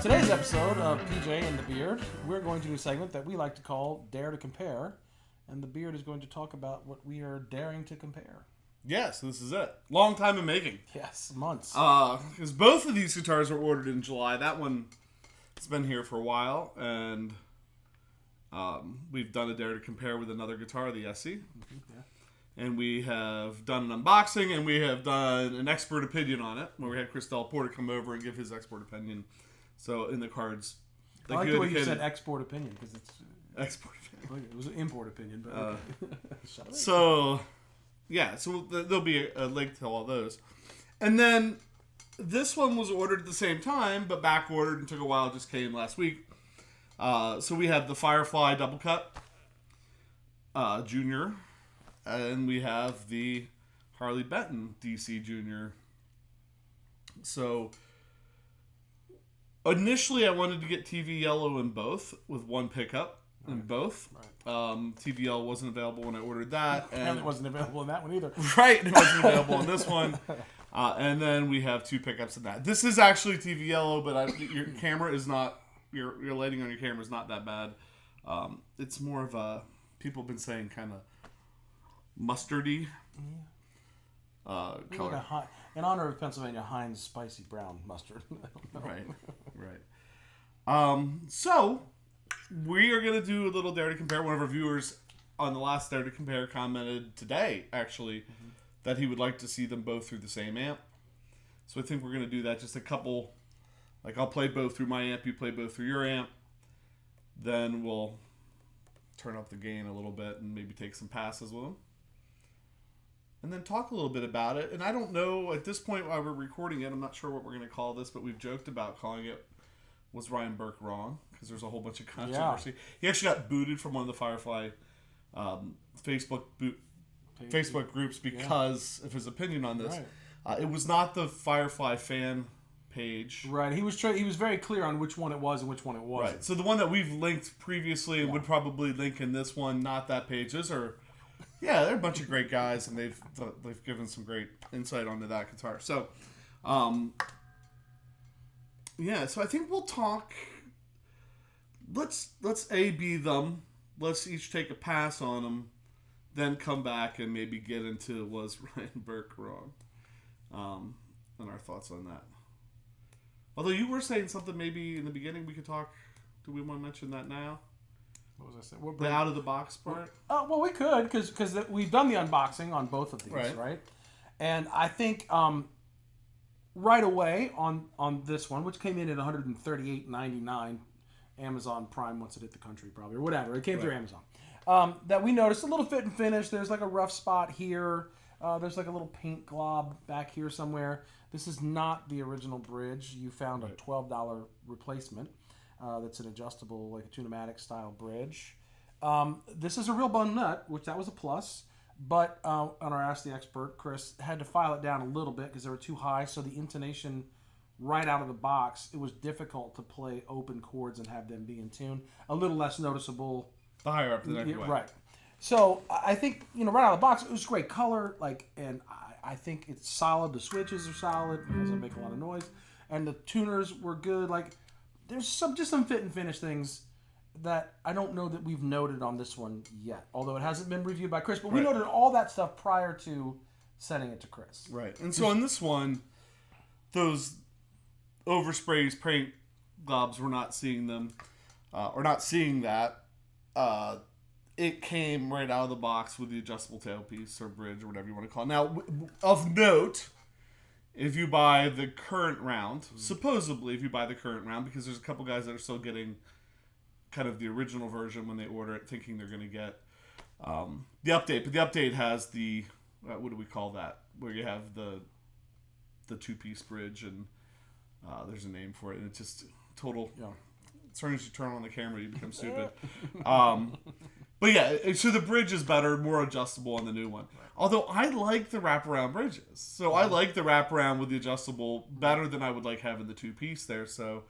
Today's episode of PJ and the Beard, we're going to do a segment that we like to call Dare to Compare, and the Beard is going to talk about what we are daring to compare. Yes, this is it. Long time in making. Yes, months. Because both of these guitars were ordered in July. That one has been here for a while, and we've done a Dare to Compare with another guitar, the SE. Mm-hmm, yeah. And we have done an unboxing, and we have done an expert opinion on it, where we had Chris Delaporte come over and give his expert opinion. So in the cards, I like the way you said export opinion, because it's export opinion. It was an import opinion, but okay. So there'll be a link to all those. And then this one was ordered at the same time, but back ordered and took a while. It just came last week. So we have the Firefly Double Cut Junior, and we have the Harley Benton DC Junior. So initially I wanted to get TV Yellow in both, with one pickup in both. Right. TVL wasn't available when I ordered that. And it wasn't available in that one either. Right, it wasn't available in this one. And then we have two pickups in that. This is actually TV Yellow, but your camera is not, your lighting on your camera is not that bad. It's more of a, people have been saying kind of mustardy color. Like in honor of Pennsylvania, Heinz Spicy Brown Mustard. Right. So we are going to do a little Dare to Compare. One of our viewers on the last Dare to Compare commented today, actually, that he would like to see them both through the same amp. So I think we're going to do that. Just a couple, like I'll play both through my amp, you play both through your amp. Then we'll turn up the gain a little bit and maybe take some passes with them. And then talk a little bit about it. And I don't know, at this point while we're recording it, I'm not sure what we're going to call this, but we've joked about calling it, was Ryan Burke wrong? Because there's a whole bunch of controversy. Yeah. He actually got booted from one of the Firefly Facebook groups because of his opinion on this. Right. It was not the Firefly fan page. Right. He was very clear on which one it was and which one it wasn't. Right. So the one that we've linked previously and would probably link in this one, not that page. Those are, they're a bunch of great guys, and they've given some great insight onto that guitar. So, so I think we'll talk. Let's A/B them. Let's each take a pass on them, then come back and maybe get into was Ryan Burke wrong, and our thoughts on that. Although you were saying something maybe in the beginning we could talk. Do we want to mention that now? What was I saying? The out of the box part. Well, we could because we've done the unboxing on both of these, right? And I think right away on this one, which came in at $138.99, Amazon Prime once it hit the country probably, or whatever. It came through Amazon. That we noticed a little fit and finish. There's like a rough spot here. There's like a little paint glob back here somewhere. This is not the original bridge. You found a $12 replacement. That's an adjustable, like a Tune-o-matic style bridge. This is a real bung nut, which that was a plus. But on our Ask the Expert, Chris had to file it down a little bit because they were too high. So the intonation right out of the box, it was difficult to play open chords and have them be in tune. A little less noticeable. The higher up the neck way. Right. So I think, right out of the box, it was great color. And I think it's solid. The switches are solid. It doesn't make a lot of noise. And the tuners were good. Like, there's some fit and finish things that I don't know that we've noted on this one yet. Although it hasn't been reviewed by Chris. But we noted all that stuff prior to sending it to Chris. Right. And so on this one, those oversprays, paint globs, we're not seeing them. Or not seeing that. It came right out of the box with the adjustable tailpiece or bridge or whatever you want to call it. Now, of note, if you buy the current round, supposedly if you buy the current round, because there's a couple guys that are still getting kind of the original version when they order it, thinking they're going to get the update. But the update has the, what do we call that? Where you have the two-piece bridge, and there's a name for it, and it's just total... As soon as you turn on the camera, you become stupid. But yeah, so the bridge is better, more adjustable on the new one. Although I like the wraparound bridges. So I like the wraparound with the adjustable better than I would like having the two-piece there. So,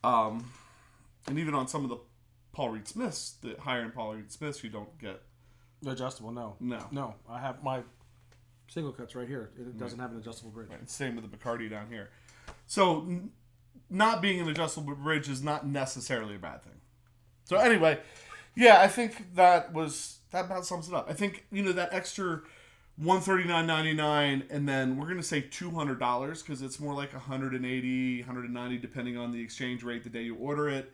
and even on some of the Paul Reed Smiths, the higher-end Paul Reed Smiths, you don't get... The adjustable, no. I have my single cuts right here. It doesn't have an adjustable bridge. Right. Same with the Bacardi down here. So... not being an adjustable bridge is not necessarily a bad thing. So anyway, yeah, I think that about sums it up. I think, that extra $139.99, and then we're going to say $200 because it's more like $180, $190 depending on the exchange rate the day you order it,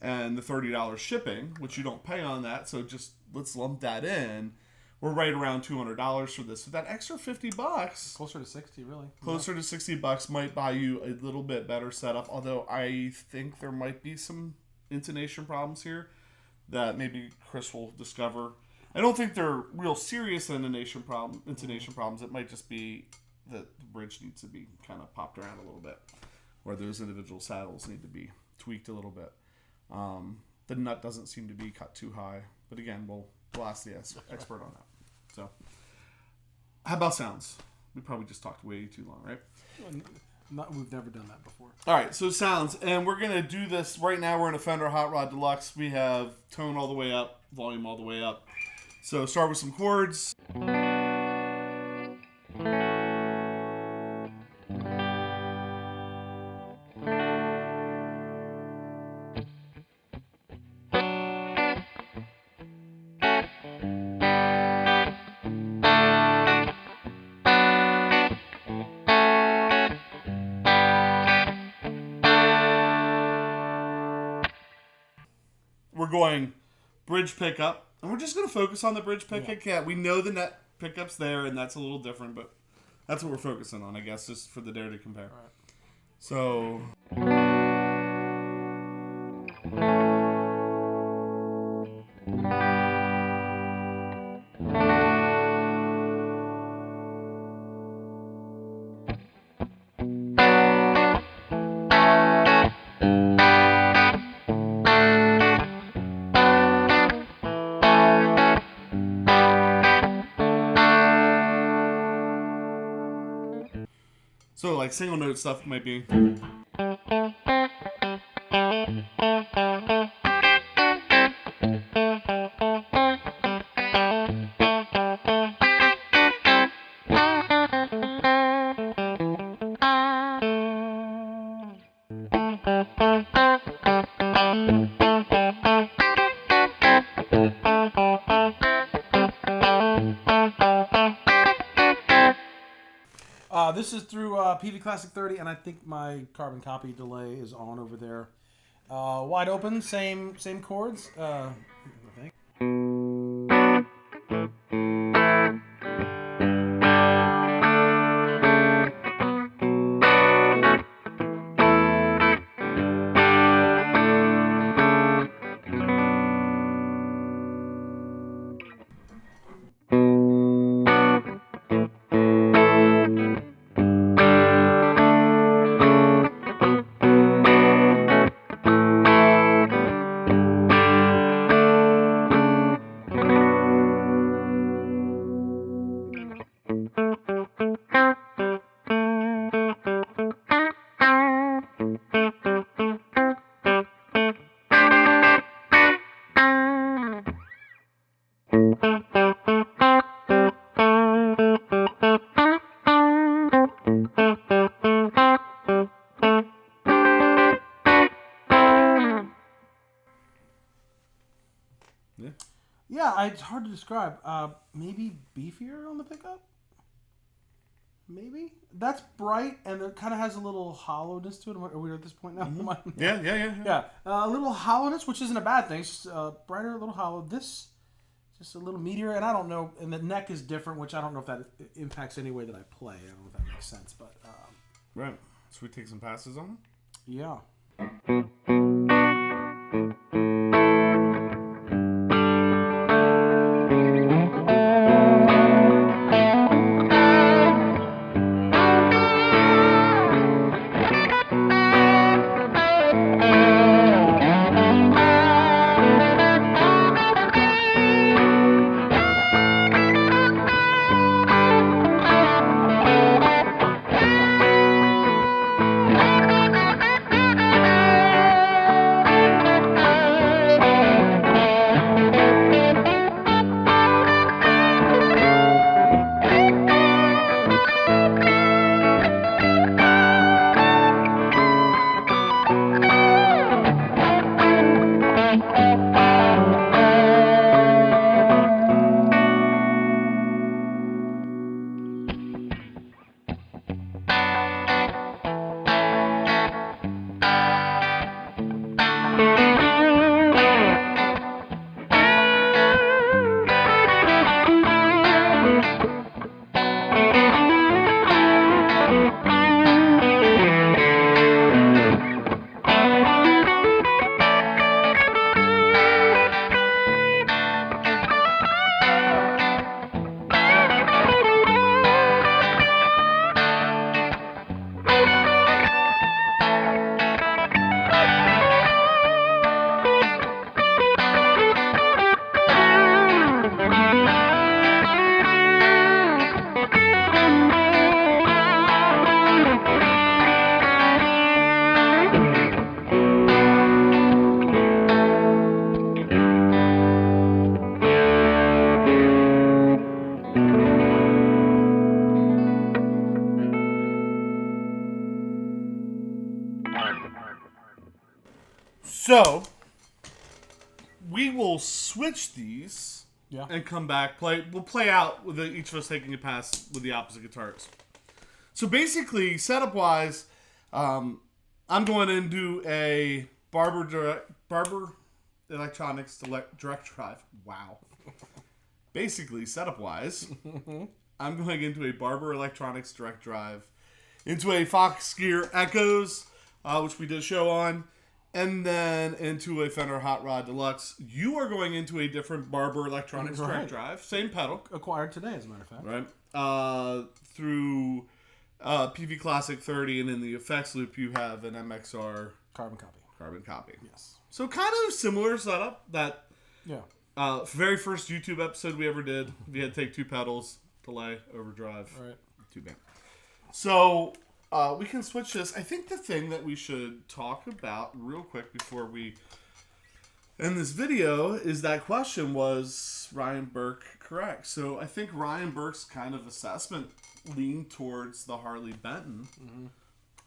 and the $30 shipping, which you don't pay on that. So just let's lump that in. We're right around $200 for this. So that extra $50, closer to 60, really. Closer to $60 might buy you a little bit better setup. Although I think there might be some intonation problems here that maybe Chris will discover. I don't think they're real serious intonation problems. It might just be that the bridge needs to be kind of popped around a little bit, or those individual saddles need to be tweaked a little bit. The nut doesn't seem to be cut too high, but again, we'll ask the expert on that. So, how about sounds? We probably just talked way too long, right? We've never done that before. All right, so sounds, and we're gonna do this right now. We're in a Fender Hot Rod Deluxe. We have tone all the way up, volume all the way up. So start with some chords. We're going bridge pickup, and we're just going to focus on the bridge pickup. Yeah, we know the net pickup's there, and that's a little different, but that's what we're focusing on, I guess, just for the dare to compare. All right. So... So, like, single note stuff might be... This is through Peavey Classic 30, and I think my carbon copy delay is on over there. Wide open, same chords. I think. Yeah, it's hard to describe. Maybe beefier on the pickup? Maybe? That's bright, and it kind of has a little hollowness to it. Are we at this point now? Mm-hmm. Yeah. Yeah, a little hollowness, which isn't a bad thing. It's just brighter, a little hollow. This, just a little meatier, and I don't know, and the neck is different, which I don't know if that impacts any way that I play. I don't know if that makes sense, but... Right. Should we take some passes on it? Yeah. So we will switch these and come back. We'll play out with each of us taking a pass with the opposite guitars. So basically, setup wise, I'm going into a Barber Electronics direct drive. Wow. Basically, setup wise, I'm going into a Barber Electronics direct drive, into a Fox Gear Echoes, which we did a show on, and then into a Fender Hot Rod Deluxe. You are going into a different Barber Electronics direct drive, same pedal, acquired today, as a matter of fact. Right. Through Peavey Classic 30, and in the effects loop you have an MXR carbon copy. Yes. So kind of similar setup. That very first YouTube episode we ever did. We had to take two pedals, delay, overdrive. Right. Too bad. So we can switch this. I think the thing that we should talk about real quick before we end this video is that question, was Ryan Burke correct? So I think Ryan Burke's kind of assessment leaned towards the Harley Benton.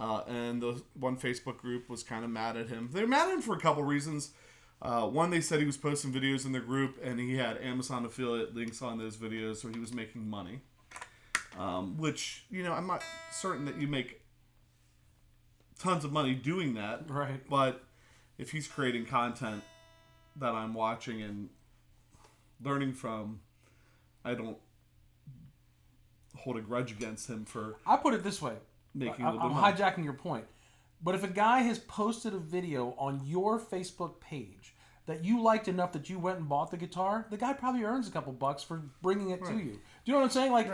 And the one Facebook group was kind of mad at him. They're mad at him for a couple reasons. One, they said he was posting videos in the group and he had Amazon affiliate links on those videos, so he was making money. Which, I'm not certain that you make tons of money doing that. Right. But if he's creating content that I'm watching and learning from, I don't hold a grudge against him for... I put it this way. I'm hijacking your point. But if a guy has posted a video on your Facebook page that you liked enough that you went and bought the guitar, the guy probably earns a couple bucks for bringing it to you. Do you know what I'm saying? Like,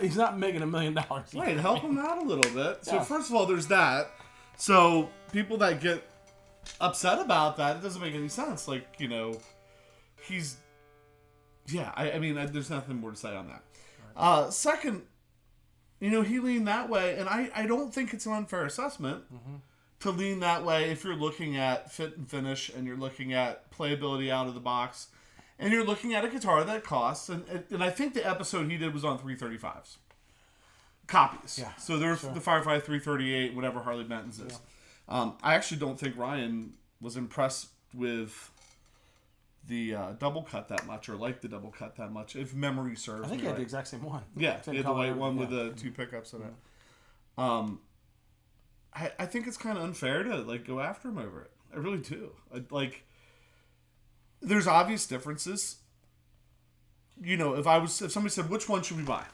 he's not making $1 million. Right, help him out a little bit. So first of all, there's that. So people that get upset about that, it doesn't make any sense. Like, he's... Yeah, I mean, there's nothing more to say on that. Right. Second... he leaned that way, and I don't think it's an unfair assessment to lean that way if you're looking at fit and finish and you're looking at playability out of the box and you're looking at a guitar that costs, and I think the episode he did was on 335s. Copies. Yeah. So there's the Firefly 338, whatever Harley Benton's is. Yeah. I actually don't think Ryan was impressed with the double cut that much, or like the double cut that much, if memory serves me. I think he had the exact same one. Yeah, he had the white one with the two pickups in it. I think it's kind of unfair to go after him over it. I really do. There's obvious differences. If somebody said, which one should we buy?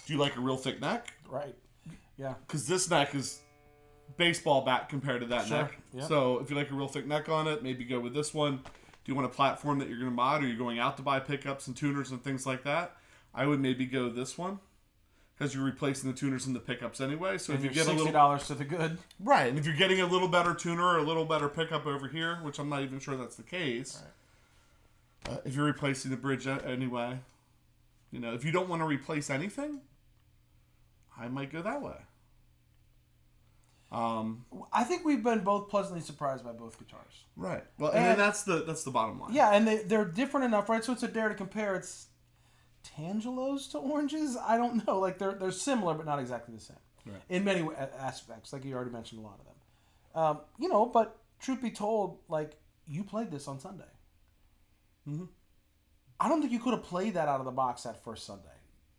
Do you like a real thick neck? Right. Yeah. Because this neck is baseball bat compared to that neck. Yep. So if you like a real thick neck on it, maybe go with this one. Do you want a platform that you're going to mod, or you're going out to buy pickups and tuners and things like that? I would maybe go this one, because you're replacing the tuners and the pickups anyway. So and if you get $60 to the good, right, and if you're getting a little better tuner or a little better pickup over here, which I'm not even sure that's the case, if you're replacing the bridge anyway, if you don't want to replace anything, I might go that way. I think we've been both pleasantly surprised by both guitars. Right. Well, and then that's the bottom line. Yeah, and they're different enough, right? So it's a dare to compare. It's Tangelos to oranges. I don't know. Like they're similar, but not exactly the same in many aspects. Like you already mentioned a lot of them. But truth be told, you played this on Sunday. Mm-hmm. I don't think you could have played that out of the box that first Sunday.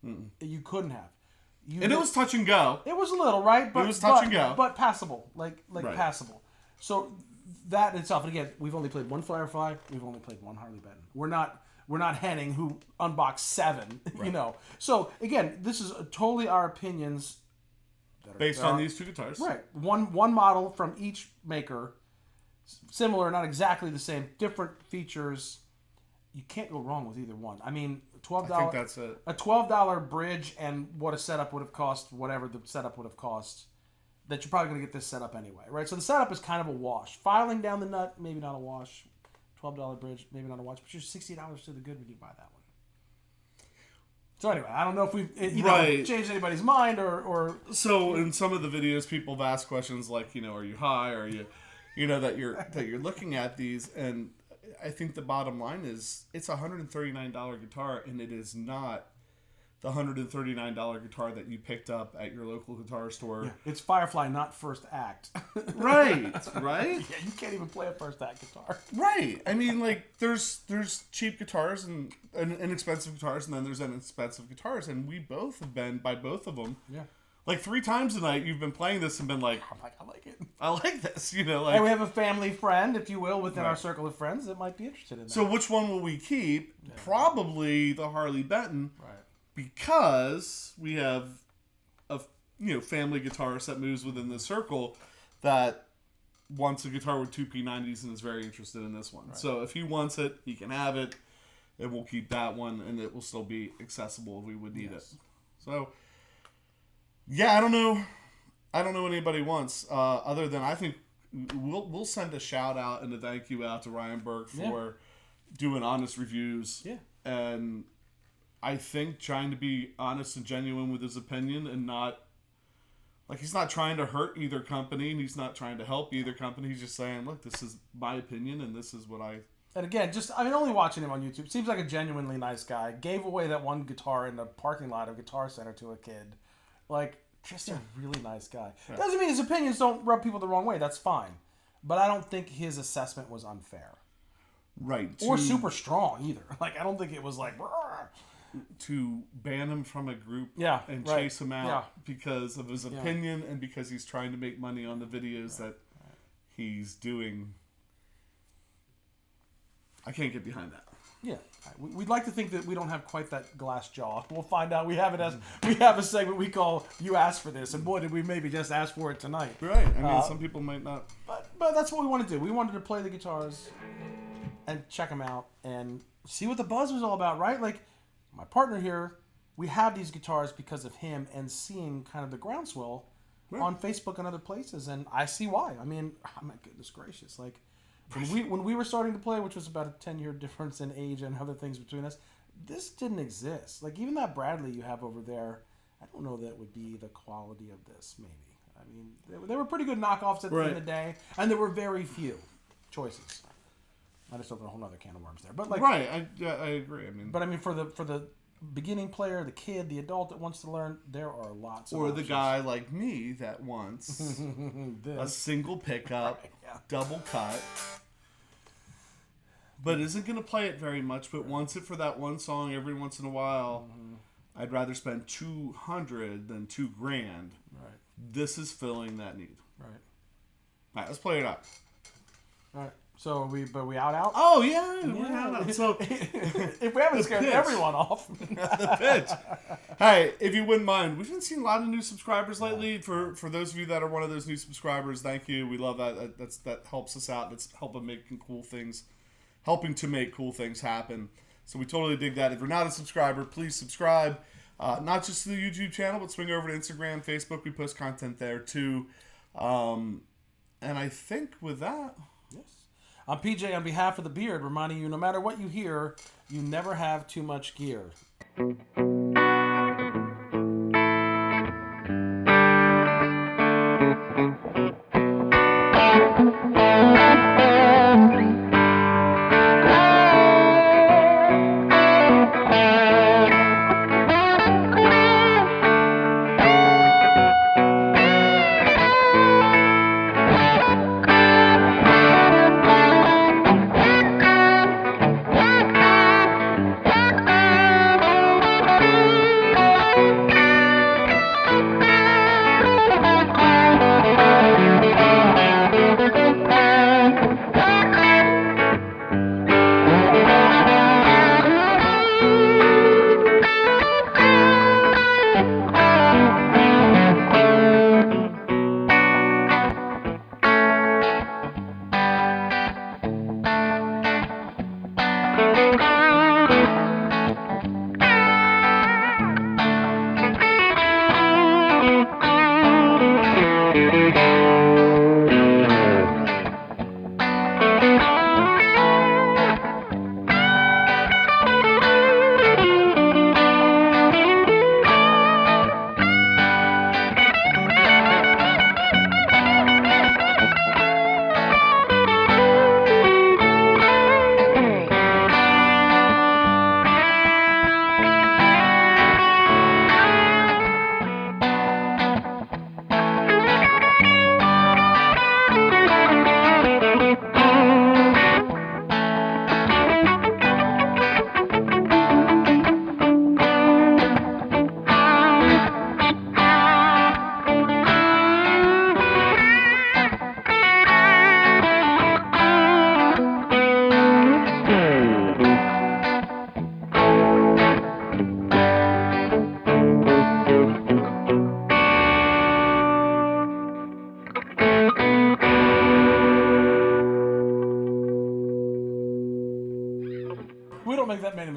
Mm-mm. You couldn't have. It was touch and go. It was a little, right? But it was touch and go. But passable. Like passable. So that in itself, and again, we've only played one Firefly, we've only played one Harley Benton. We're not Henning who unboxed 7, So again, this is totally our opinions based on these two guitars. Right. One model from each maker, similar, not exactly the same, different features. You can't go wrong with either one. I mean, $12. I think that's it. A $12 bridge and what a setup would have cost, whatever the setup would have cost, that you're probably going to get this setup anyway, right? So the setup is kind of a wash. Filing down the nut, maybe not a wash. $12 bridge, maybe not a wash, but you're $60 to the good when you buy that one. So anyway, I don't know if we've changed anybody's mind or... So in some of the videos, people have asked questions like, are you high? Or are you, that you're looking at these, and I think the bottom line is it's a $139 guitar, and it is not the $139 guitar that you picked up at your local guitar store. Yeah. It's Firefly, not first act. Right. Yeah, you can't even play a first act guitar. Right. I mean, like, there's cheap guitars and inexpensive guitars, and then there's inexpensive guitars, and we both have been by both of them. Yeah. Like 3 times tonight, you've been playing this and been like, I'm like, I like it. I like this, you know. Like, And we have a family friend, if you will, within Right. our circle of friends that might be interested in that. So which one will we keep? Yeah. Probably the Harley Benton. Right. Because we have a family guitarist that moves within the circle that wants a guitar with 2 P90s and is very interested in this one. Right. So if he wants it, he can have it, and we'll keep that one, and it will still be accessible if we would need it. So yeah, I don't know anybody wants other than I think we'll send a shout out and a thank you out to Ryan Burke for doing honest reviews. Yeah. And I think trying to be honest and genuine with his opinion and not, like, he's not trying to hurt either company and he's not trying to help either company. He's just saying, look, this is my opinion and this is what I... And again, only watching him on YouTube, seems like a genuinely nice guy. Gave away that one guitar in the parking lot of Guitar Center to a kid. Like, just a really nice guy. Yeah. Doesn't mean his opinions don't rub people the wrong way. That's fine. But I don't think his assessment was unfair. Right. Or super strong either. Like, I don't think it was like... To ban him from a group and chase him out because of his opinion and because he's trying to make money on the videos that he's doing. I can't get behind that. Yeah, we'd like to think that we don't have quite that glass jaw. We'll find out. We have it as we have a segment we call "You Asked for This," and boy, did we maybe just ask for it tonight. Right. I mean, some people might not. But that's what we want to do. We wanted to play the guitars and check them out and see what the buzz was all about. Right, like. My partner here, we have these guitars because of him and seeing kind of the groundswell on Facebook and other places, and I see why. I mean, oh my goodness gracious, like when we were starting to play, which was about a 10-year difference in age and other things between us, this didn't exist. Like even that Bradley you have over there, I don't know that would be the quality of this. Maybe I mean they were pretty good knockoffs at the end of the day, and there were very few choices. I just opened a whole other can of worms there, but like I agree. I mean, but I mean for the beginning player, the kid, the adult that wants to learn, there are lots of or options. The guy like me that wants a single pickup, double cut, but isn't going to play it very much, but wants it for that one song every once in a while. I'd rather spend $200 than $2,000. Right. This is filling that need. Right. All right, let's play it out. All right. So we out? Oh yeah, we're out. So if we haven't scared everyone off, the pitch. Hey, if you wouldn't mind, we've been seeing a lot of new subscribers lately. For those of you that are one of those new subscribers, thank you. We love that. That helps us out. It's helping to make cool things happen. So we totally dig that. If you're not a subscriber, please subscribe. Not just to the YouTube channel, but swing over to Instagram, Facebook. We post content there too. And I think with that. Yes. I'm PJ on behalf of the Beard, reminding you no matter what you hear, you never have too much gear.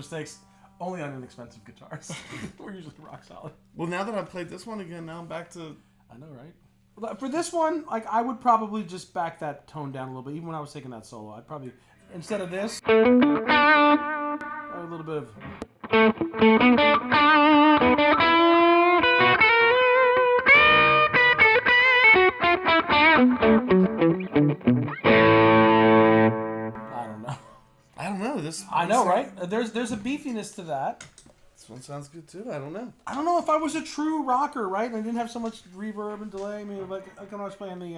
mistakes only on inexpensive guitars. We're usually rock solid. Well, now that I've played this one again, now I'm back to... I know, right? For this one, like I would probably just back that tone down a little bit. Even when I was taking that solo, I'd probably, instead of this, a little bit of... I don't know. I know, right? There's a beefiness to that. This one sounds good too. I don't know. I don't know if I was a true rocker, right? And I didn't have so much reverb and delay. I mean, like when I was playing the.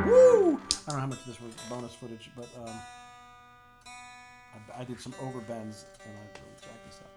Woo! I don't know how much of this was bonus footage, but I did some overbends, and I really jacked this up.